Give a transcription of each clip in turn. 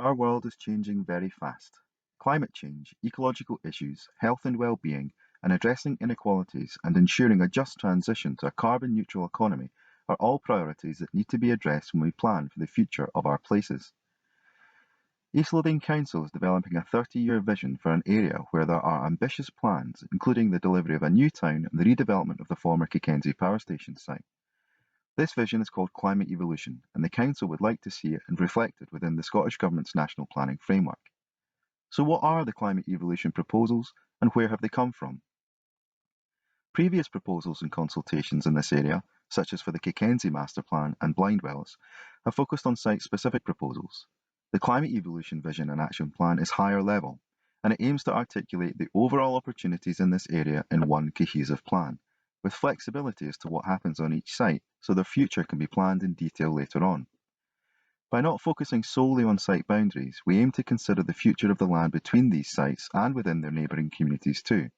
Our world is changing very fast. Climate change, ecological issues, health and well-being, and addressing inequalities and ensuring a just transition to a carbon-neutral economy are all priorities that need to be addressed when we plan for the future of our places. East Lothian Council is developing a 30-year vision for an area where there are ambitious plans, including the delivery of a new town and the redevelopment of the former Cockenzie Power Station site. This vision is called ClimatEvolution, and the Council would like to see it reflected within the Scottish Government's National Planning Framework. So what are the ClimatEvolution proposals, and where have they come from? Previous proposals and consultations in this area, such as for the Cockenzie Master Plan and Blindwells, have focused on site-specific proposals. The ClimatEvolution Vision and Action Plan is higher level, and it aims to articulate the overall opportunities in this area in one cohesive plan, with flexibility as to what happens on each site so their future can be planned in detail later on. By not focusing solely on site boundaries, we aim to consider the future of the land between these sites and within their neighbouring communities too.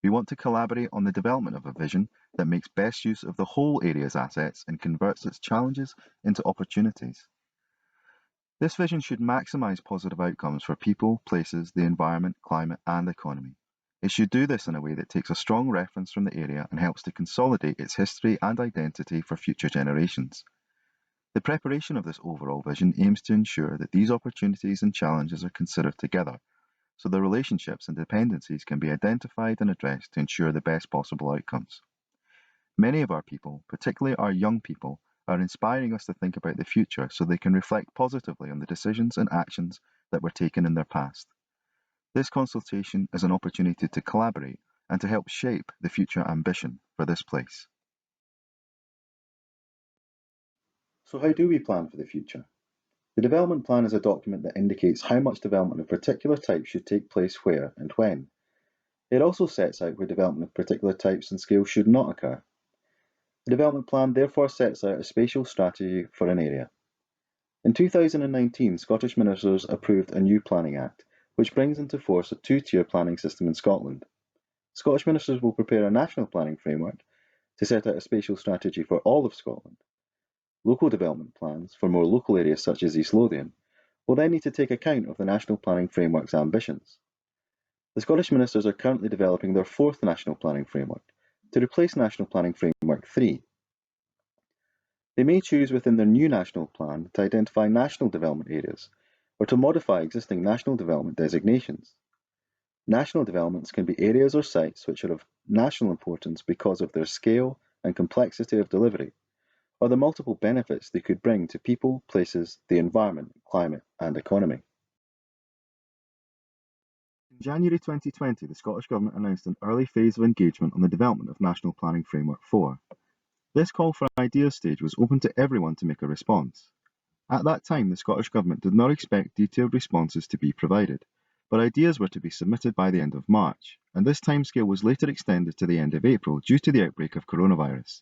We want to collaborate on the development of a vision that makes best use of the whole area's assets and converts its challenges into opportunities. This vision should maximise positive outcomes for people, places, the environment, climate and economy. It should do this in a way that takes a strong reference from the area and helps to consolidate its history and identity for future generations. The preparation of this overall vision aims to ensure that these opportunities and challenges are considered together, so the relationships and dependencies can be identified and addressed to ensure the best possible outcomes. Many of our people, particularly our young people, are inspiring us to think about the future so they can reflect positively on the decisions and actions that were taken in their past. This consultation is an opportunity to collaborate and to help shape the future ambition for this place. So how do we plan for the future? The development plan is a document that indicates how much development of particular types should take place where and when. It also sets out where development of particular types and scales should not occur. The development plan therefore sets out a spatial strategy for an area. In 2019, Scottish ministers approved a new Planning Act, which brings into force a two-tier planning system in Scotland. Scottish ministers will prepare a national planning framework to set out a spatial strategy for all of Scotland. Local development plans for more local areas such as East Lothian will then need to take account of the national planning framework's ambitions. The Scottish ministers are currently developing their fourth national planning framework to replace National Planning Framework 3. They may choose within their new national plan to identify national development areas or to modify existing national development designations. National developments can be areas or sites which are of national importance because of their scale and complexity of delivery, or the multiple benefits they could bring to people, places, the environment, climate and economy. In January 2020, the Scottish Government announced an early phase of engagement on the development of National Planning Framework 4. This call for ideas stage was open to everyone to make a response. At that time, the Scottish Government did not expect detailed responses to be provided, but ideas were to be submitted by the end of March, and this timescale was later extended to the end of April due to the outbreak of coronavirus.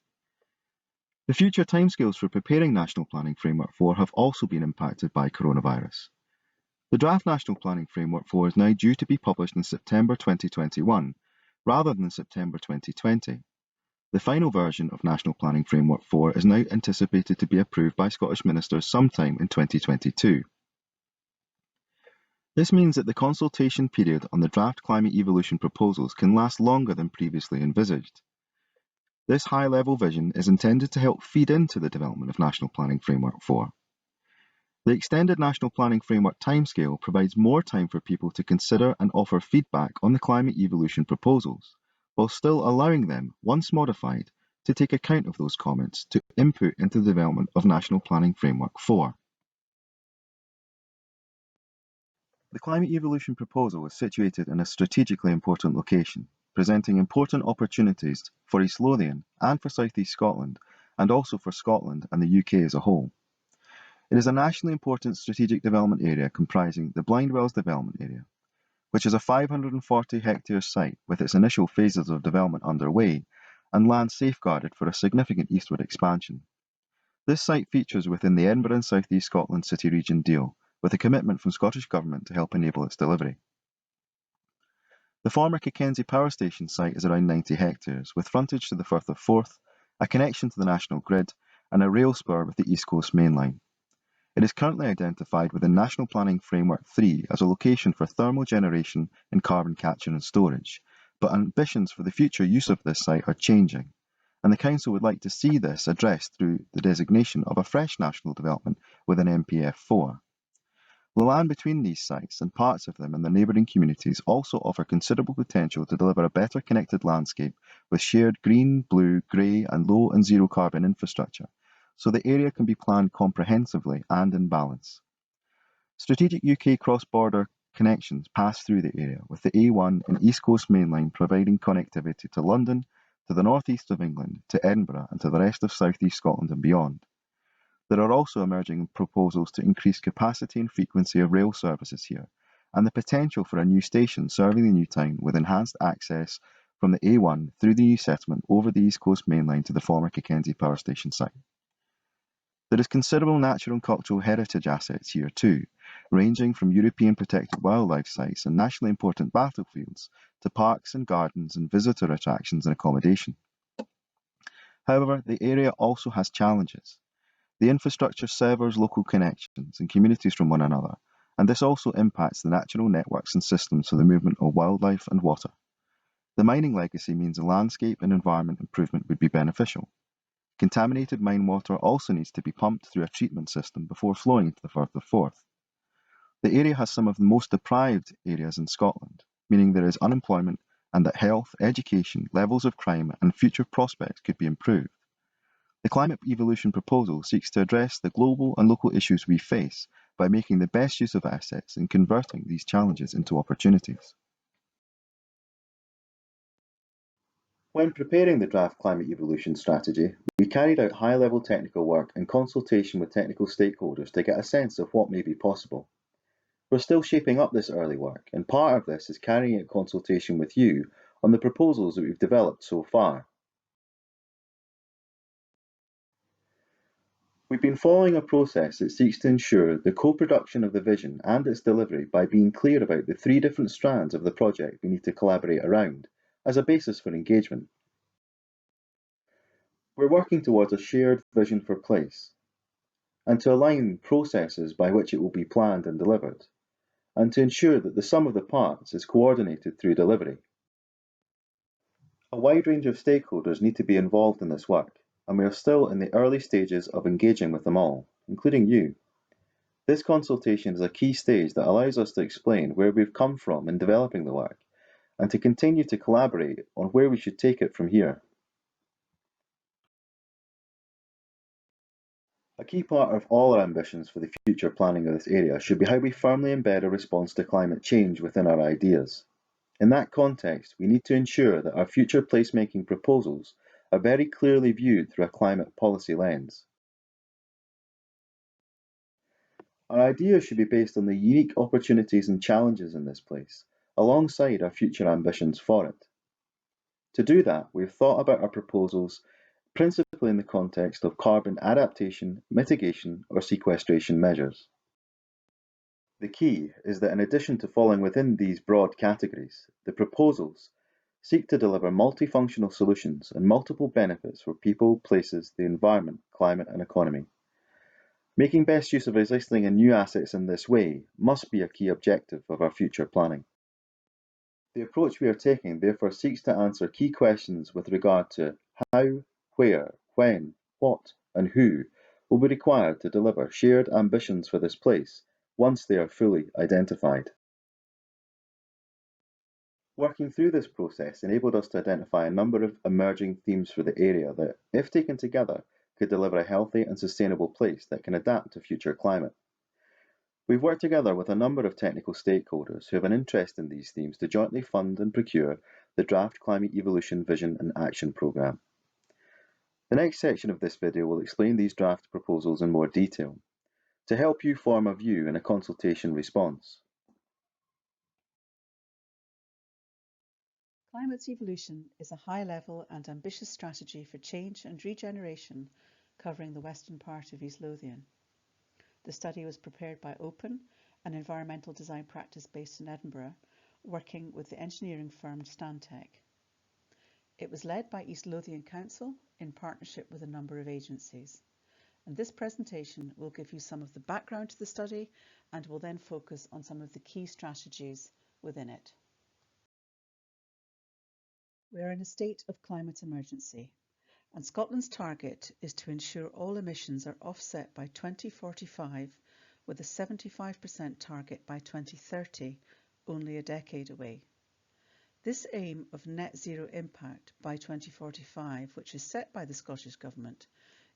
The future timescales for preparing National Planning Framework 4 have also been impacted by coronavirus. The draft National Planning Framework 4 is now due to be published in September 2021, rather than September 2020. The final version of National Planning Framework 4 is now anticipated to be approved by Scottish ministers sometime in 2022. This means that the consultation period on the draft ClimatEvolution proposals can last longer than previously envisaged. This high-level vision is intended to help feed into the development of National Planning Framework 4. The extended National Planning Framework timescale provides more time for people to consider and offer feedback on the ClimatEvolution proposals, while still allowing them, once modified, to take account of those comments to input into the development of National Planning Framework 4. The ClimatEvolution proposal is situated in a strategically important location, presenting important opportunities for East Lothian and for South East Scotland, and also for Scotland and the UK as a whole. It is a nationally important strategic development area comprising the Blindwells development area, which is a 540 hectare site with its initial phases of development underway and land safeguarded for a significant eastward expansion. This site features within the Edinburgh and South East Scotland City Region deal, with a commitment from Scottish Government to help enable its delivery. The former Cockenzie Power Station site is around 90 hectares, with frontage to the Firth of Forth, a connection to the national grid, and a rail spur with the East Coast Main Line. It is currently identified within National Planning Framework 3 as a location for thermal generation and carbon capture and storage, but ambitions for the future use of this site are changing, and the Council would like to see this addressed through the designation of a fresh national development within NPF 4. The land between these sites and parts of them in the neighbouring communities also offer considerable potential to deliver a better connected landscape with shared green, blue, grey and low and zero carbon infrastructure, so the area can be planned comprehensively and in balance. Strategic UK cross-border connections pass through the area, with the A1 and East Coast Main Line providing connectivity to London, to the northeast of England, to Edinburgh and to the rest of southeast Scotland and beyond. There are also emerging proposals to increase capacity and frequency of rail services here, and the potential for a new station serving the new town with enhanced access from the A1 through the new settlement over the East Coast Main Line to the former Cockenzie Power Station site. There is considerable natural and cultural heritage assets here too, ranging from European protected wildlife sites and nationally important battlefields to parks and gardens and visitor attractions and accommodation. However, the area also has challenges. The infrastructure severs local connections and communities from one another, and this also impacts the natural networks and systems for the movement of wildlife and water. The mining legacy means a landscape and environment improvement would be beneficial. Contaminated mine water also needs to be pumped through a treatment system before flowing into the Firth of Forth. The area has some of the most deprived areas in Scotland, meaning there is unemployment and that health, education, levels of crime and future prospects could be improved. The Climate Evolution proposal seeks to address the global and local issues we face by making the best use of assets and converting these challenges into opportunities. When preparing the draft Climate Evolution strategy, we carried out high-level technical work in consultation with technical stakeholders to get a sense of what may be possible. We're still shaping up this early work, and part of this is carrying out consultation with you on the proposals that we've developed so far. We've been following a process that seeks to ensure the co-production of the vision and its delivery by being clear about the 3 different strands of the project we need to collaborate around as a basis for engagement. We're working towards a shared vision for place, and to align processes by which it will be planned and delivered, and to ensure that the sum of the parts is coordinated through delivery. A wide range of stakeholders need to be involved in this work, and we are still in the early stages of engaging with them all, including you. This consultation is a key stage that allows us to explain where we've come from in developing the work, and to continue to collaborate on where we should take it from here. A key part of all our ambitions for the future planning of this area should be how we firmly embed a response to climate change within our ideas. In that context, we need to ensure that our future placemaking proposals are very clearly viewed through a climate policy lens. Our ideas should be based on the unique opportunities and challenges in this place, alongside our future ambitions for it. To do that, we've thought about our proposals principally in the context of carbon adaptation, mitigation, or sequestration measures. The key is that in addition to falling within these broad categories, the proposals seek to deliver multifunctional solutions and multiple benefits for people, places, the environment, climate, and economy. Making best use of existing and new assets in this way must be a key objective of our future planning. The approach we are taking therefore seeks to answer key questions with regard to how, where, when, what, and who will be required to deliver shared ambitions for this place once they are fully identified. Working through this process enabled us to identify a number of emerging themes for the area that, if taken together, could deliver a healthy and sustainable place that can adapt to future climate. We've worked together with a number of technical stakeholders who have an interest in these themes to jointly fund and procure the draft Climate Evolution Vision and Action Programme. The next section of this video will explain these draft proposals in more detail, to help you form a view in a consultation response. Climate Evolution is a high-level and ambitious strategy for change and regeneration covering the western part of East Lothian. The study was prepared by Open, an environmental design practice based in Edinburgh, working with the engineering firm Stantec. It was led by East Lothian Council in partnership with a number of agencies. And this presentation will give you some of the background to the study and will then focus on some of the key strategies within it. We are in a state of climate emergency, and Scotland's target is to ensure all emissions are offset by 2045 with a 75% target by 2030, only a decade away. This aim of net zero impact by 2045, which is set by the Scottish Government,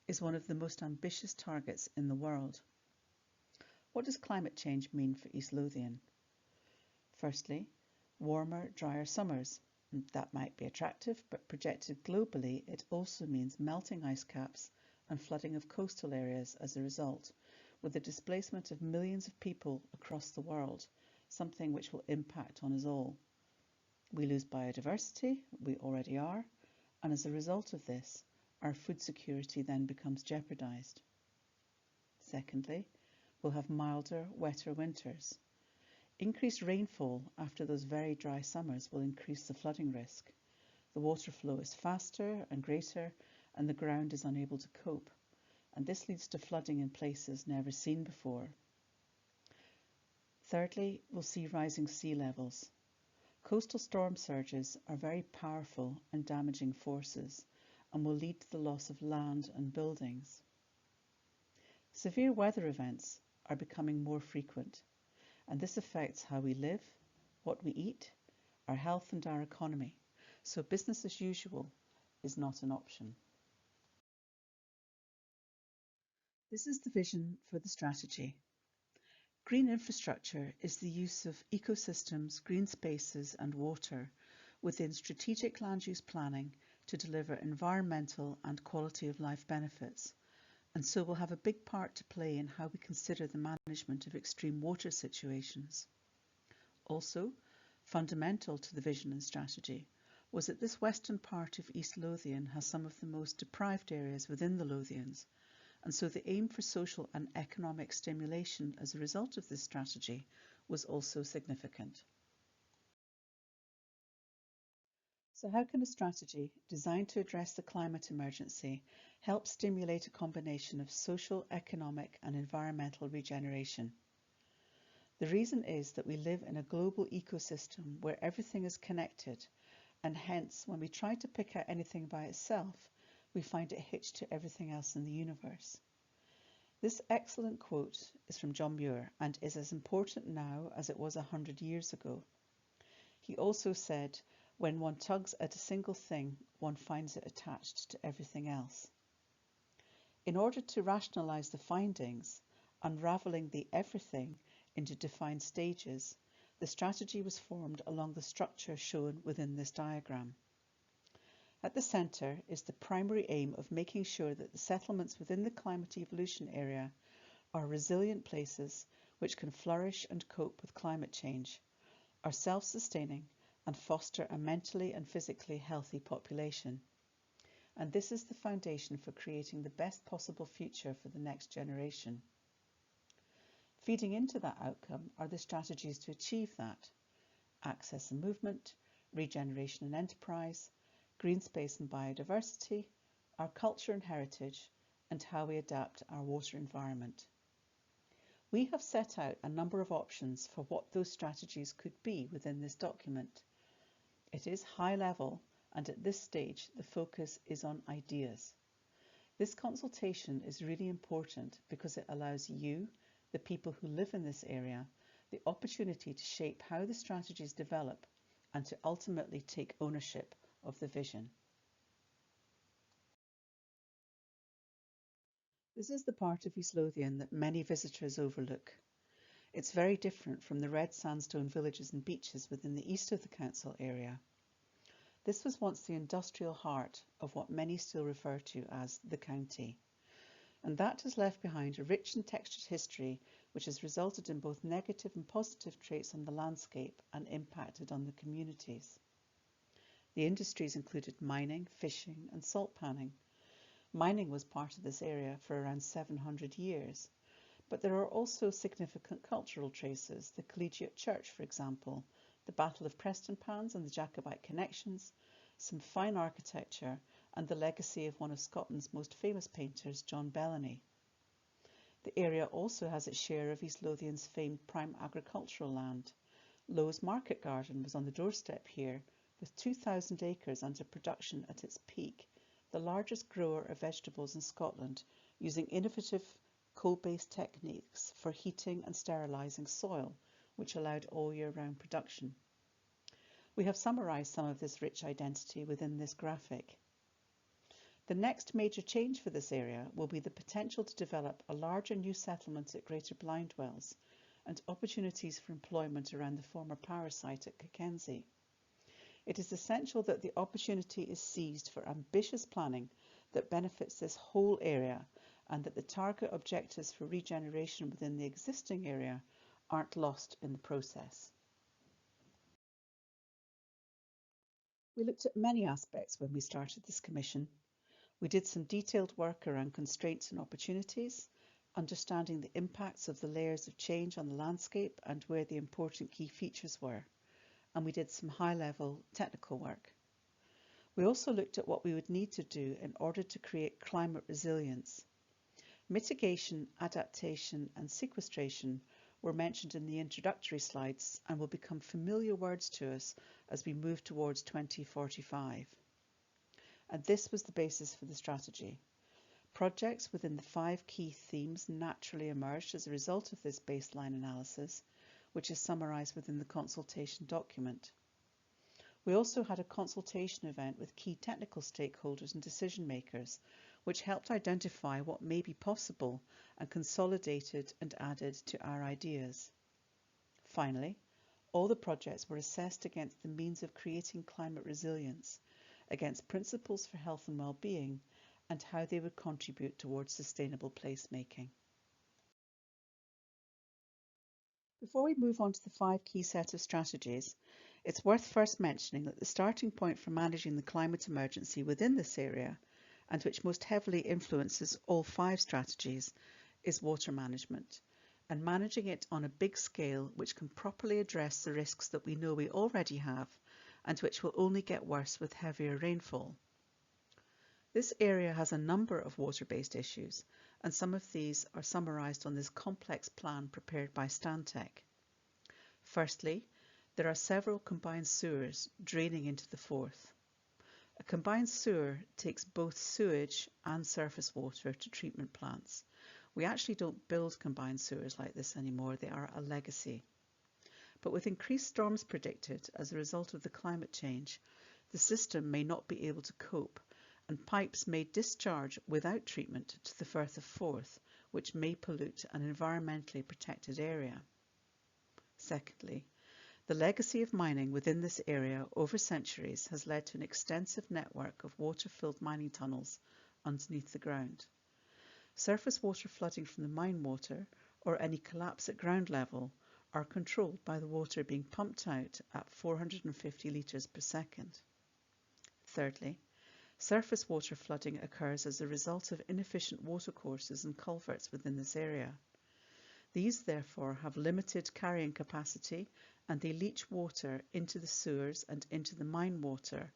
is one of the most ambitious targets in the world. What does climate change mean for East Lothian? Firstly, warmer, drier summers. That might be attractive, but projected globally, it also means melting ice caps and flooding of coastal areas as a result, with the displacement of millions of people across the world, something which will impact on us all. We lose biodiversity, we already are, and as a result of this, our food security then becomes jeopardised. Secondly, we'll have milder, wetter winters. Increased rainfall after those very dry summers will increase the flooding risk. The water flow is faster and greater, and the ground is unable to cope, and this leads to flooding in places never seen before. Thirdly, we'll see rising sea levels. Coastal storm surges are very powerful and damaging forces and will lead to the loss of land and buildings. Severe weather events are becoming more frequent, and this affects how we live, what we eat, our health and our economy, so business as usual is not an option. This is the vision for the strategy. Green infrastructure is the use of ecosystems, green spaces and water within strategic land use planning to deliver environmental and quality of life benefits, and so will have a big part to play in how we consider the management of extreme water situations. Also, fundamental to the vision and strategy was that this western part of East Lothian has some of the most deprived areas within the Lothians, and so the aim for social and economic stimulation as a result of this strategy was also significant. So how can a strategy designed to address the climate emergency help stimulate a combination of social, economic and environmental regeneration? The reason is that we live in a global ecosystem where everything is connected, and hence when we try to pick out anything by itself, we find it hitched to everything else in the universe. This excellent quote is from John Muir and is as important now as it was 100 years ago. He also said, "When one tugs at a single thing, one finds it attached to everything else." In order to rationalise the findings, unravelling the everything into defined stages, the strategy was formed along the structure shown within this diagram. At the centre is the primary aim of making sure that the settlements within the climate evolution area are resilient places which can flourish and cope with climate change, are self-sustaining and foster a mentally and physically healthy population. And this is the foundation for creating the best possible future for the next generation. Feeding into that outcome are the strategies to achieve that: access and movement, regeneration and enterprise, Greenspace and biodiversity, our culture and heritage, and how we adapt our water environment. We have set out a number of options for what those strategies could be within this document. It is high level, and at this stage the focus is on ideas. This consultation is really important because it allows you, the people who live in this area, the opportunity to shape how the strategies develop and to ultimately take ownership of the vision. This is the part of East Lothian that many visitors overlook. It's very different from the red sandstone villages and beaches within the east of the council area. This was once the industrial heart of what many still refer to as the county, and that has left behind a rich and textured history which has resulted in both negative and positive traits on the landscape and impacted on the communities. The industries included mining, fishing and salt panning. Mining was part of this area for around 700 years, but there are also significant cultural traces, the collegiate church for example, the Battle of Prestonpans and the Jacobite connections, some fine architecture and the legacy of one of Scotland's most famous painters, John Bellamy, The area also has its share of East Lothian's famed prime agricultural land. Lowe's Market Garden was on the doorstep here, with 2,000 acres under production at its peak, the largest grower of vegetables in Scotland, using innovative coal-based techniques for heating and sterilising soil, which allowed all year-round production. We have summarised some of this rich identity within this graphic. The next major change for this area will be the potential to develop a larger new settlement at Greater Blindwells and opportunities for employment around the former power site at Cockenzie. It is essential that the opportunity is seized for ambitious planning that benefits this whole area and that the target objectives for regeneration within the existing area aren't lost in the process. We looked at many aspects when we started this commission. We did some detailed work around constraints and opportunities, understanding the impacts of the layers of change on the landscape and where the important key features were, and we did some high-level technical work. We also looked at what we would need to do in order to create climate resilience. Mitigation, adaptation, and sequestration were mentioned in the introductory slides and will become familiar words to us as we move towards 2045. And this was the basis for the strategy. Projects within the 5 key themes naturally emerged as a result of this baseline analysis, which is summarised within the consultation document. We also had a consultation event with key technical stakeholders and decision makers, which helped identify what may be possible and consolidated and added to our ideas. Finally, all the projects were assessed against the means of creating climate resilience, against principles for health and well-being, and how they would contribute towards sustainable placemaking. Before we move on to the 5 key set of strategies, it's worth first mentioning that the starting point for managing the climate emergency within this area, and which most heavily influences all 5 strategies, is water management, and managing it on a big scale which can properly address the risks that we know we already have and which will only get worse with heavier rainfall. This area has a number of water-based issues, and some of these are summarised on this complex plan prepared by Stantec. Firstly, there are several combined sewers draining into the Forth. A combined sewer takes both sewage and surface water to treatment plants. We actually don't build combined sewers like this anymore, they are a legacy. But with increased storms predicted as a result of the climate change, the system may not be able to cope, and pipes may discharge without treatment to the Firth of Forth, which may pollute an environmentally protected area. Secondly, the legacy of mining within this area over centuries has led to an extensive network of water-filled mining tunnels underneath the ground. Surface water flooding from the mine water, or any collapse at ground level, are controlled by the water being pumped out at 450 litres per second. Thirdly, surface water flooding occurs as a result of inefficient watercourses and culverts within this area. These therefore have limited carrying capacity and they leach water into the sewers and into the mine water,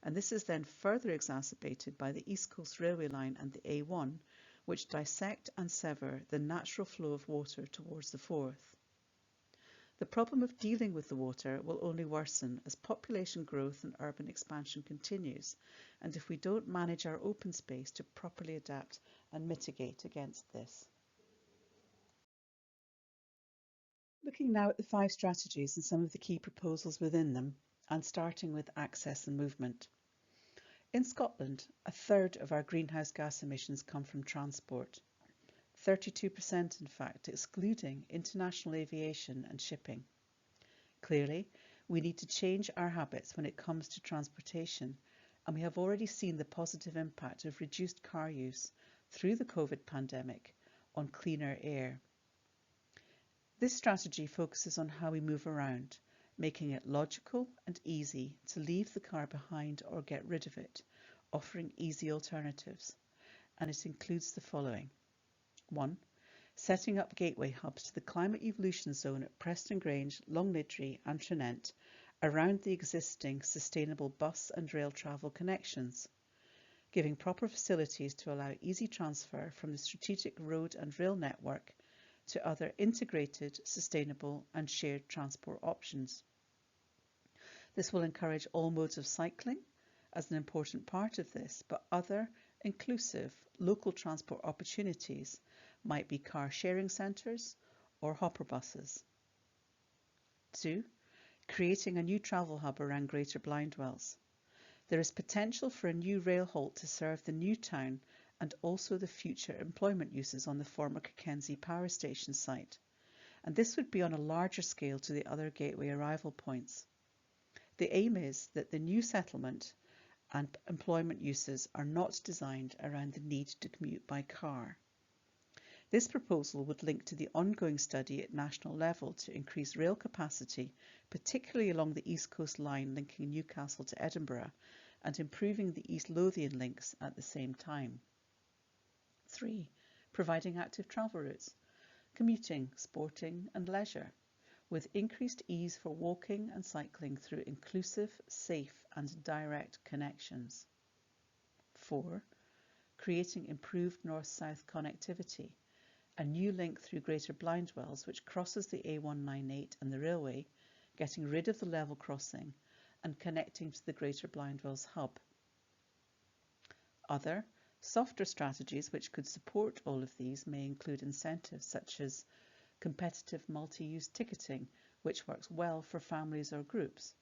and this is then further exacerbated by the East Coast Railway line and the A1, which dissect and sever the natural flow of water towards the Forth. The problem of dealing with the water will only worsen as population growth and urban expansion continues, and if we don't manage our open space to properly adapt and mitigate against this. Looking now at the 5 strategies and some of the key proposals within them, and starting with access and movement. In Scotland, 1/3 of our greenhouse gas emissions come from transport. 32% in fact, excluding international aviation and shipping. Clearly, we need to change our habits when it comes to transportation, and we have already seen the positive impact of reduced car use through the COVID pandemic on cleaner air. This strategy focuses on how we move around, making it logical and easy to leave the car behind or get rid of it, offering easy alternatives, and it includes the following. 1. Setting up gateway hubs to the Climate Evolution Zone at Prestonpans, Longniddry and Tranent around the existing sustainable bus and rail travel connections. giving proper facilities to allow easy transfer from the strategic road and rail network to other integrated, sustainable and shared transport options. This will encourage all modes of cycling as an important part of this, but other inclusive local transport opportunities might be car sharing centres or hopper buses. 2. Creating a new travel hub around Greater Blindwells. There is potential for a new rail halt to serve the new town and also the future employment uses on the former Cockenzie Power Station site, and this would be on a larger scale to the other gateway arrival points. The aim is that the new settlement and employment uses are not designed around the need to commute by car. This proposal would link to the ongoing study at national level to increase rail capacity, particularly along the East Coast line linking Newcastle to Edinburgh, and improving the East Lothian links at the same time. 3. Providing active travel routes, commuting, sporting and leisure, with increased ease for walking and cycling through inclusive, safe and direct connections. 4. Creating improved north-south connectivity, a new link through Greater Blindwells which crosses the A198 and the railway, getting rid of the level crossing and connecting to the Greater Blindwells hub. Other, softer strategies which could support all of these may include incentives such as competitive multi-use ticketing, which works well for families or groups,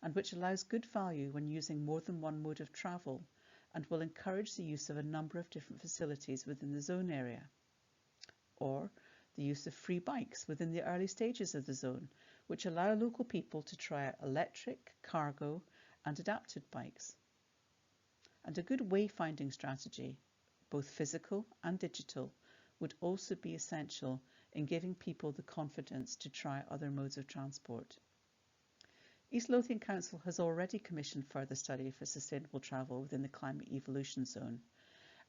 and which allows good value when using more than one mode of travel, and will encourage the use of a number of different facilities within the zone area. Or the use of free bikes within the early stages of the zone, which allow local people to try out electric, cargo and adapted bikes. And a good wayfinding strategy, both physical and digital, would also be essential in giving people the confidence to try other modes of transport. East Lothian Council has already commissioned further study for sustainable travel within the climate evolution zone,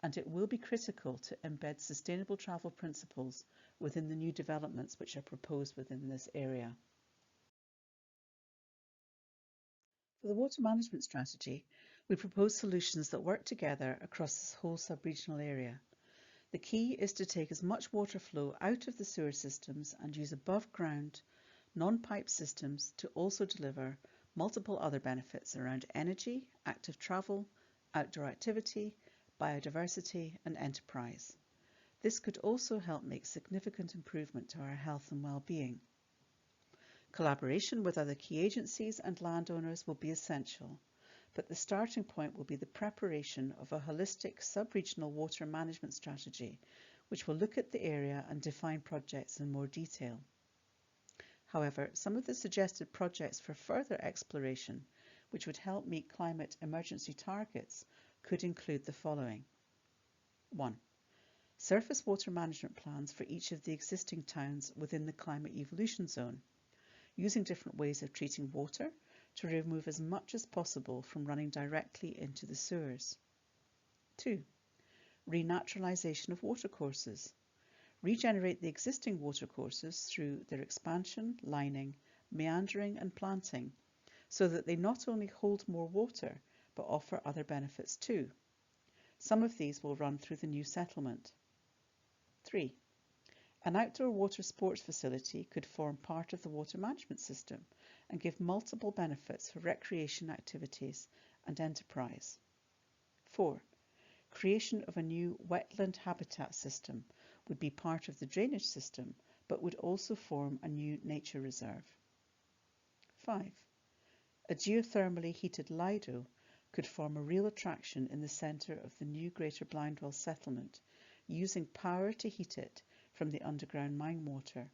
and it will be critical to embed sustainable travel principles within the new developments which are proposed within this area. For the water management strategy, we propose solutions that work together across this whole sub-regional area. The key is to take as much water flow out of the sewer systems and use above ground, non-pipe systems to also deliver multiple other benefits around energy, active travel, outdoor activity, biodiversity and enterprise. This could also help make significant improvement to our health and well-being. Collaboration with other key agencies and landowners will be essential, but the starting point will be the preparation of a holistic sub-regional water management strategy, which will look at the area and define projects in more detail. However, some of the suggested projects for further exploration, which would help meet climate emergency targets, could include the following. 1. Surface water management plans for each of the existing towns within the climate evolution zone, using different ways of treating water to remove as much as possible from running directly into the sewers. 2. Renaturalisation of watercourses. Regenerate the existing watercourses through their expansion, lining, meandering and planting, so that they not only hold more water but offer other benefits too. Some of these will run through the new settlement. 3. An outdoor water sports facility could form part of the water management system and give multiple benefits for recreation activities and enterprise. 4. Creation of a new wetland habitat system would be part of the drainage system but would also form a new nature reserve. 5. A geothermally heated Lido could form a real attraction in the centre of the new Greater Blindwells settlement, using power to heat it from the underground mine water.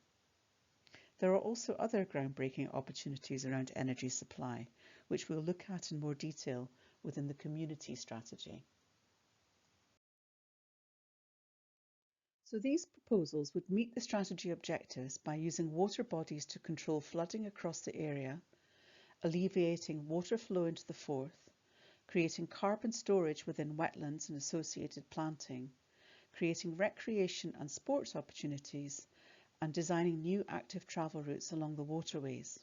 There are also other groundbreaking opportunities around energy supply, which we'll look at in more detail within the community strategy. So these proposals would meet the strategy objectives by using water bodies to control flooding across the area, alleviating water flow into the Forth, creating carbon storage within wetlands and associated planting, creating recreation and sports opportunities, and designing new active travel routes along the waterways.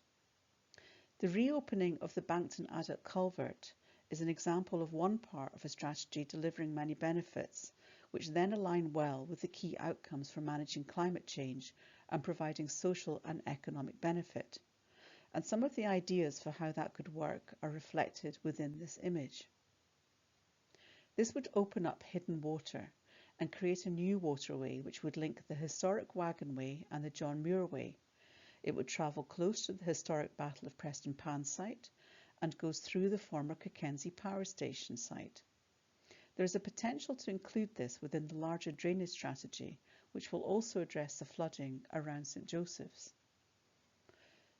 The reopening of the Bankton Addock Culvert is an example of one part of a strategy delivering many benefits, which then align well with the key outcomes for managing climate change and providing social and economic benefit. And some of the ideas for how that could work are reflected within this image. This would open up hidden water and create a new waterway which would link the historic Wagonway and the John Muir Way. It would travel close to the historic Battle of Prestonpans site and goes through the former Cockenzie Power Station site. There is a potential to include this within the larger drainage strategy, which will also address the flooding around St Joseph's.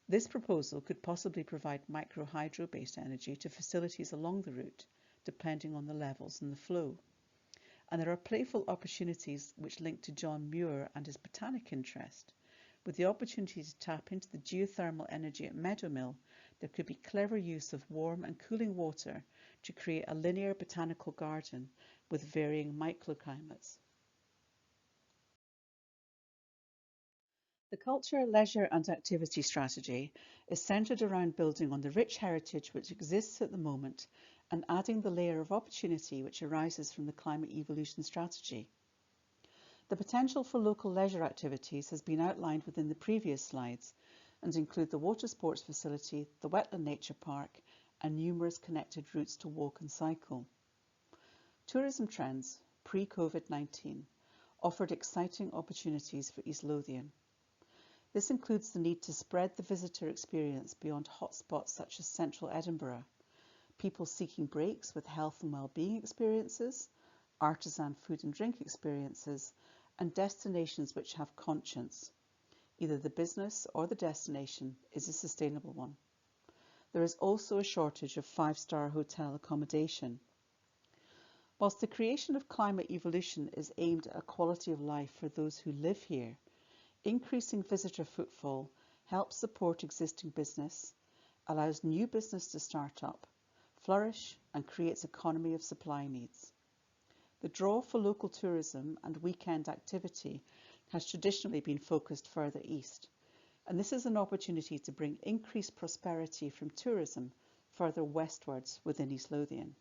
This proposal could possibly provide micro-hydro-based energy to facilities along the route, depending on the levels and the flow. And there are playful opportunities which link to John Muir and his botanic interest. With the opportunity to tap into the geothermal energy at Meadowmill, there could be clever use of warm and cooling water to create a linear botanical garden with varying microclimates. The culture, leisure and activity strategy is centred around building on the rich heritage which exists at the moment and adding the layer of opportunity which arises from the climate evolution strategy. The potential for local leisure activities has been outlined within the previous slides and include the water sports facility, the wetland nature park and numerous connected routes to walk and cycle. Tourism trends pre-COVID-19 offered exciting opportunities for East Lothian. This includes the need to spread the visitor experience beyond hotspots such as central Edinburgh, people seeking breaks with health and well-being experiences, artisan food and drink experiences, and destinations which have conscience. Either the business or the destination is a sustainable one. There is also a shortage of 5-star hotel accommodation. Whilst the creation of climate evolution is aimed at a quality of life for those who live here, increasing visitor footfall helps support existing business, allows new business to start up, flourish, and creates economy of supply needs. The draw for local tourism and weekend activity has traditionally been focused further east, and this is an opportunity to bring increased prosperity from tourism further westwards within East Lothian.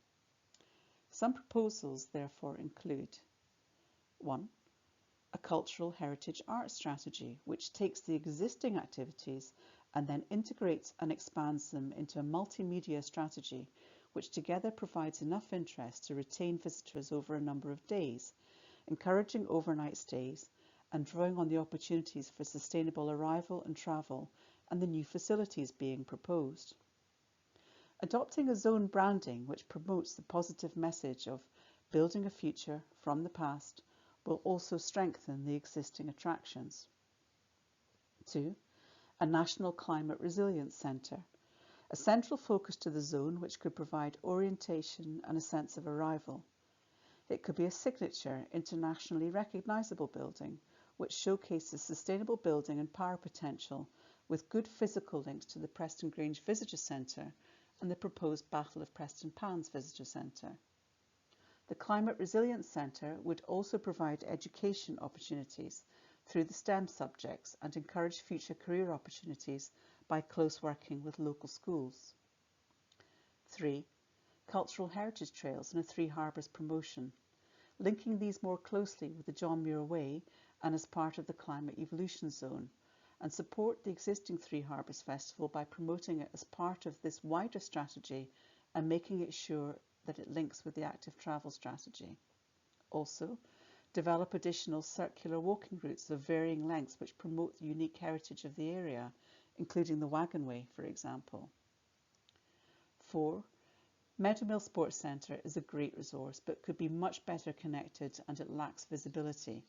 Some proposals therefore include 1. A cultural heritage art strategy which takes the existing activities and then integrates and expands them into a multimedia strategy which together provides enough interest to retain visitors over a number of days, encouraging overnight stays and drawing on the opportunities for sustainable arrival and travel and the new facilities being proposed. Adopting a zone branding which promotes the positive message of building a future from the past will also strengthen the existing attractions. 2. A National Climate Resilience Centre, a central focus to the zone which could provide orientation and a sense of arrival. It could be a signature, internationally recognisable building which showcases sustainable building and power potential with good physical links to the Preston Grange Visitor Centre and the proposed Battle of Prestonpans Visitor Centre. The Climate Resilience Centre would also provide education opportunities through the STEM subjects and encourage future career opportunities by close working with local schools. 3. Cultural heritage trails and a Three Harbours promotion, linking these more closely with the John Muir Way and as part of the Climate Evolution Zone, and support the existing Three Harbours Festival by promoting it as part of this wider strategy and making it sure that it links with the active travel strategy. Also, develop additional circular walking routes of varying lengths which promote the unique heritage of the area, including the Wagonway, for example. 4. Meadowmill Sports Centre is a great resource but could be much better connected and it lacks visibility.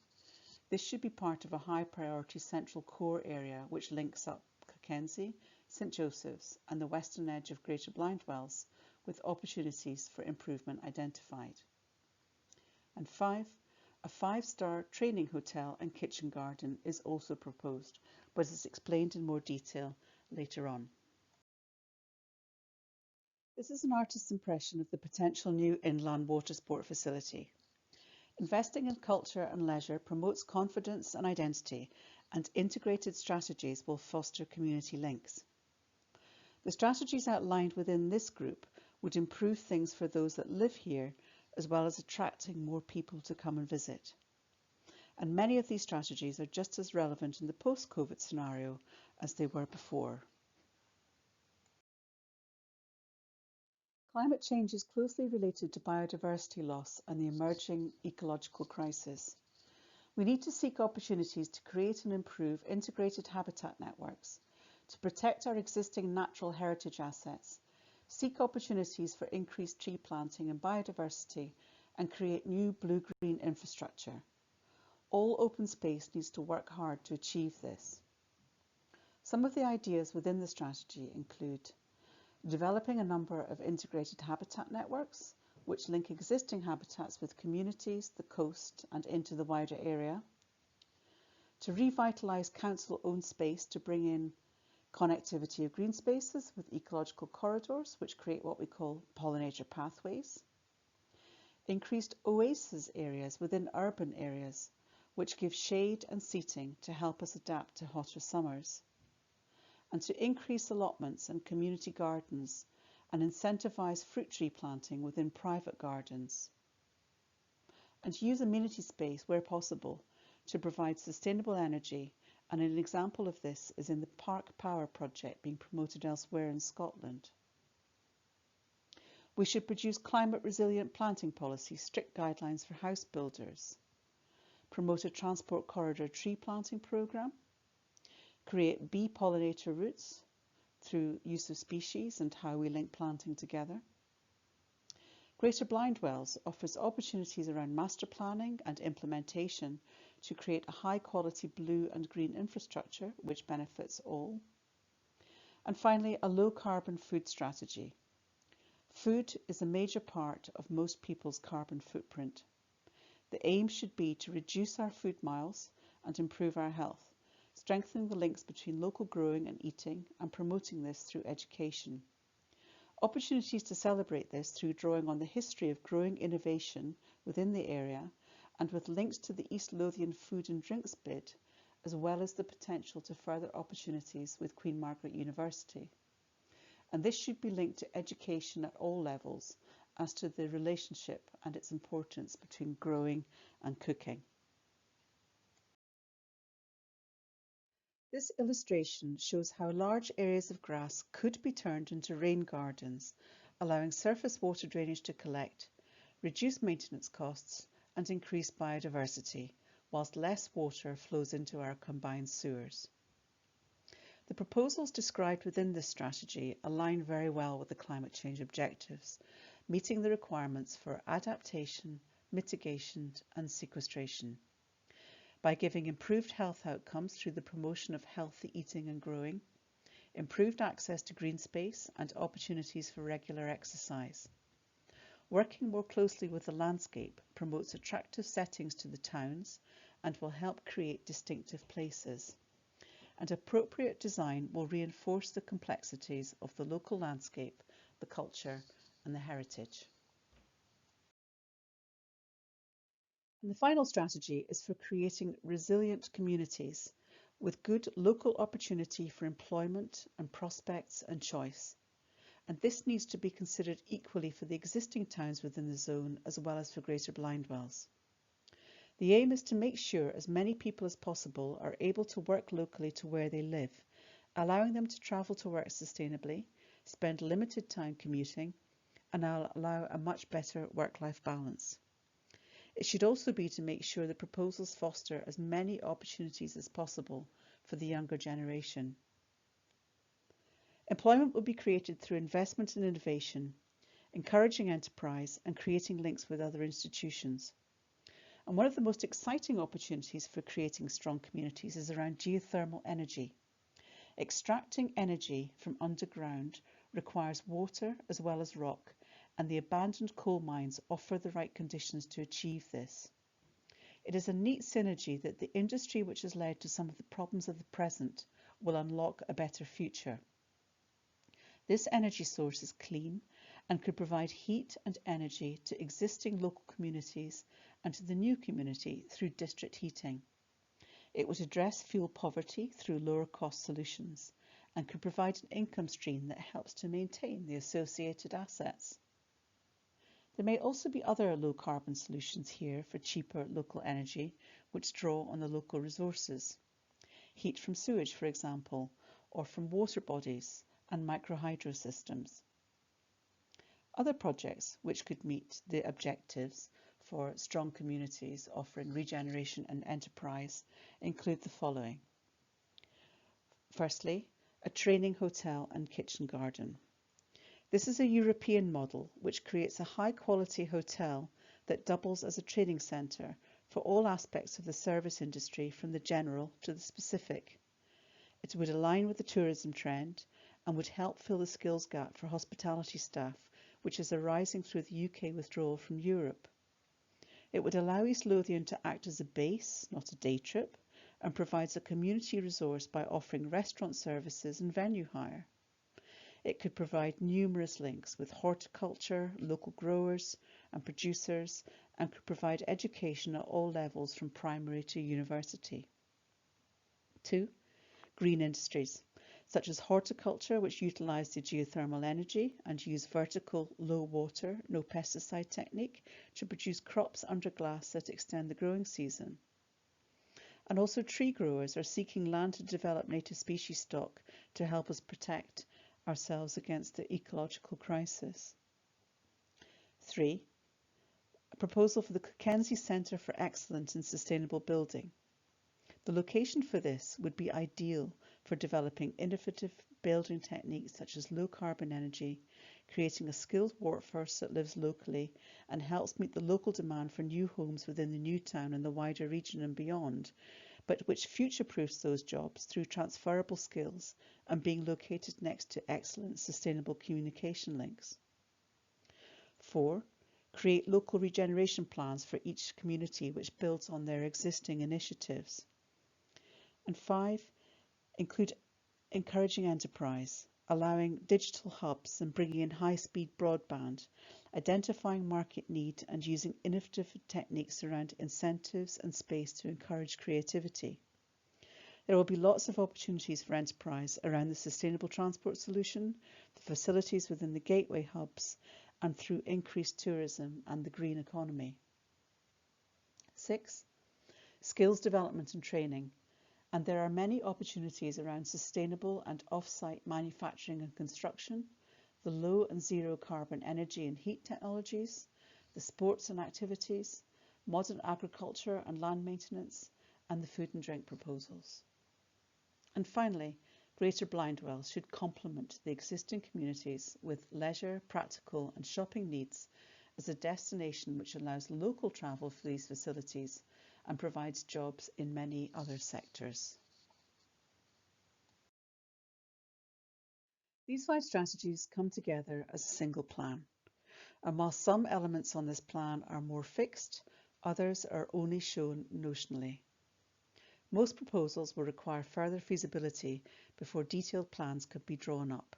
This should be part of a high priority central core area which links up Cockenzie, St Joseph's and the western edge of Greater Blindwells with opportunities for improvement identified. And 5. A 5-star training hotel and kitchen garden is also proposed, but is explained in more detail later on. This is an artist's impression of the potential new inland water sport facility. Investing in culture and leisure promotes confidence and identity, and integrated strategies will foster community links. The strategies outlined within this group would improve things for those that live here, as well as attracting more people to come and visit. And many of these strategies are just as relevant in the post-COVID scenario as they were before. Climate change is closely related to biodiversity loss and the emerging ecological crisis. We need to seek opportunities to create and improve integrated habitat networks, to protect our existing natural heritage assets, seek opportunities for increased tree planting and biodiversity, and create new blue-green infrastructure. All open space needs to work hard to achieve this. Some of the ideas within the strategy include developing a number of integrated habitat networks, which link existing habitats with communities, the coast, and into the wider area. To revitalise council-owned space to bring in connectivity of green spaces with ecological corridors, which create what we call pollinator pathways. Increased oasis areas within urban areas, which give shade and seating to help us adapt to hotter summers. And to increase allotments and community gardens and incentivise fruit tree planting within private gardens. And use amenity space where possible to provide sustainable energy, and an example of this is in the Park Power project being promoted elsewhere in Scotland. We should produce climate resilient planting policy, strict guidelines for house builders, promote a transport corridor tree planting programme, create bee pollinator routes through use of species and how we link planting together. Greater Blindwells offers opportunities around master planning and implementation to create a high quality blue and green infrastructure which benefits all. And finally, a low carbon food strategy. Food is a major part of most people's carbon footprint. The aim should be to reduce our food miles and improve our health, strengthening the links between local growing and eating and promoting this through education. Opportunities to celebrate this through drawing on the history of growing innovation within the area and with links to the East Lothian food and drinks bid, as well as the potential to further opportunities with Queen Margaret University. And this should be linked to education at all levels as to the relationship and its importance between growing and cooking. This illustration shows how large areas of grass could be turned into rain gardens, allowing surface water drainage to collect, reduce maintenance costs, and increase biodiversity, whilst less water flows into our combined sewers. The proposals described within this strategy align very well with the climate change objectives, meeting the requirements for adaptation, mitigation, and sequestration. By giving improved health outcomes through the promotion of healthy eating and growing, improved access to green space and opportunities for regular exercise. Working more closely with the landscape promotes attractive settings to the towns and will help create distinctive places. And appropriate design will reinforce the complexities of the local landscape, the culture and the heritage. And the final strategy is for creating resilient communities with good local opportunity for employment and prospects and choice. And this needs to be considered equally for the existing towns within the zone as well as for Greater Blindwells. The aim is to make sure as many people as possible are able to work locally to where they live, allowing them to travel to work sustainably, spend limited time commuting, and allow a much better work-life balance. It should also be to make sure the proposals foster as many opportunities as possible for the younger generation. Employment will be created through investment in innovation, encouraging enterprise and creating links with other institutions. And one of the most exciting opportunities for creating strong communities is around geothermal energy. Extracting energy from underground requires water as well as rock, and the abandoned coal mines offer the right conditions to achieve this. It is a neat synergy that the industry which has led to some of the problems of the present will unlock a better future. This energy source is clean and could provide heat and energy to existing local communities and to the new community through district heating. It would address fuel poverty through lower cost solutions and could provide an income stream that helps to maintain the associated assets. There may also be other low-carbon solutions here for cheaper local energy which draw on the local resources. Heat from sewage, for example, or from water bodies and microhydro systems. Other projects which could meet the objectives for strong communities offering regeneration and enterprise include the following. Firstly, a training hotel and kitchen garden. This is a European model which creates a high-quality hotel that doubles as a training centre for all aspects of the service industry from the general to the specific. It would align with the tourism trend and would help fill the skills gap for hospitality staff which is arising through the UK withdrawal from Europe. It would allow East Lothian to act as a base, not a day trip, and provides a community resource by offering restaurant services and venue hire. It could provide numerous links with horticulture, local growers and producers, and could provide education at all levels from primary to university. 2. Green industries, such as horticulture, which utilise the geothermal energy and use vertical, low water, no pesticide technique to produce crops under glass that extend the growing season. And also tree growers are seeking land to develop native species stock to help us protect ourselves against the ecological crisis. 3. A proposal for the Cockenzie Centre for Excellence in Sustainable Building. The location for this would be ideal for developing innovative building techniques such as low carbon energy, creating a skilled workforce that lives locally and helps meet the local demand for new homes within the new town and the wider region and beyond, but which future-proofs those jobs through transferable skills and being located next to excellent sustainable communication links. 4. Create local regeneration plans for each community which builds on their existing initiatives. And 5. Include encouraging enterprise, allowing digital hubs and bringing in high-speed broadband, identifying market need and using innovative techniques around incentives and space to encourage creativity. There will be lots of opportunities for enterprise around the sustainable transport solution, the facilities within the gateway hubs, and through increased tourism and the green economy. 6. Skills development and training. And there are many opportunities around sustainable and off-site manufacturing and construction, the low and zero carbon energy and heat technologies, the sports and activities, modern agriculture and land maintenance, and the food and drink proposals. And finally, Greater Blindwells should complement the existing communities with leisure, practical and shopping needs as a destination which allows local travel for these facilities and provides jobs in many other sectors. These 5 strategies come together as a single plan, and while some elements on this plan are more fixed, others are only shown notionally. Most proposals will require further feasibility before detailed plans could be drawn up,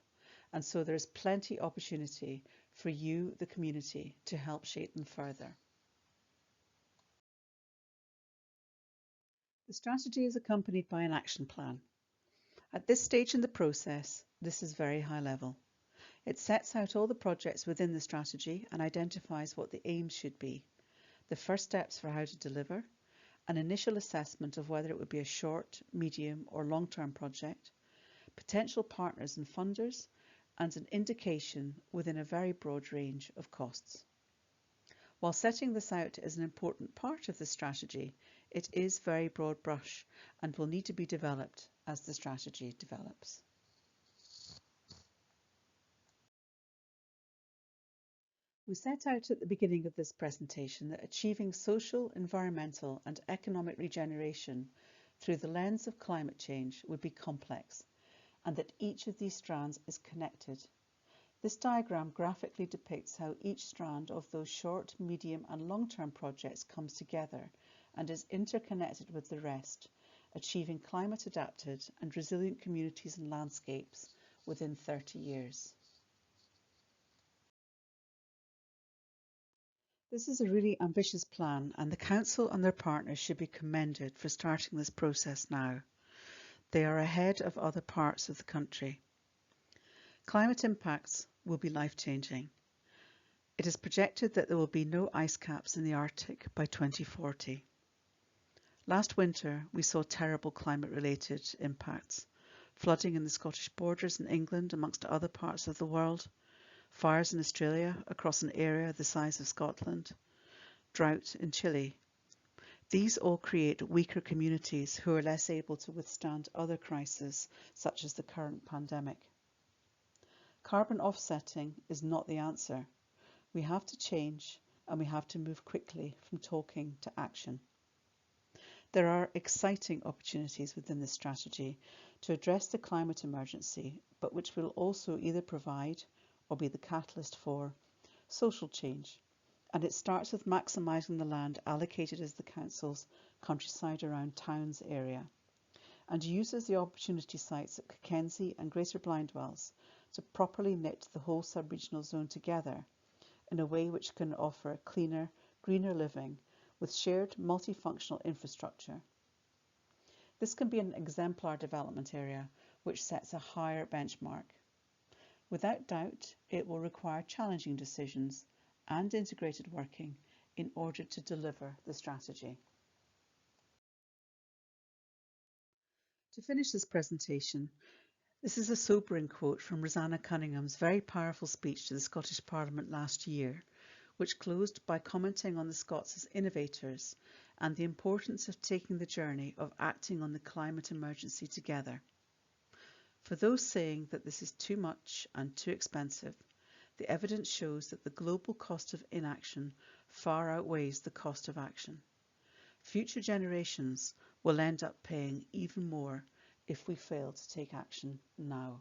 and so there is plenty opportunity for you, the community, to help shape them further. The strategy is accompanied by an action plan. At this stage in the process, this is very high level. It sets out all the projects within the strategy and identifies what the aims should be, the first steps for how to deliver, an initial assessment of whether it would be a short, medium or long-term project, potential partners and funders, and an indication within a very broad range of costs. While setting this out is an important part of the strategy, it is very broad brush and will need to be developed as the strategy develops. We set out at the beginning of this presentation that achieving social, environmental and economic regeneration through the lens of climate change would be complex, and that each of these strands is connected. This diagram graphically depicts how each strand of those short, medium and long-term projects comes together and is interconnected with the rest, achieving climate-adapted and resilient communities and landscapes within 30 years. This is a really ambitious plan, and the Council and their partners should be commended for starting this process now. They are ahead of other parts of the country. Climate impacts will be life-changing. It is projected that there will be no ice caps in the Arctic by 2040. Last winter, we saw terrible climate-related impacts. Flooding in the Scottish borders in England, amongst other parts of the world. Fires in Australia across an area the size of Scotland. Drought in Chile. These all create weaker communities who are less able to withstand other crises, such as the current pandemic. Carbon offsetting is not the answer. We have to change, and we have to move quickly from talking to action. There are exciting opportunities within this strategy to address the climate emergency, but which will also either provide or be the catalyst for social change. And it starts with maximising the land allocated as the Council's countryside around towns area, and uses the opportunity sites at Cockenzie and Greater Blindwells to properly knit the whole sub-regional zone together in a way which can offer cleaner, greener living with shared multifunctional infrastructure. This can be an exemplar development area which sets a higher benchmark. Without doubt, it will require challenging decisions and integrated working in order to deliver the strategy. To finish this presentation, this is a sobering quote from Rosanna Cunningham's very powerful speech to the Scottish Parliament last year, which closed by commenting on the Scots as innovators and the importance of taking the journey of acting on the climate emergency together. For those saying that this is too much and too expensive, the evidence shows that the global cost of inaction far outweighs the cost of action. Future generations will end up paying even more if we fail to take action now.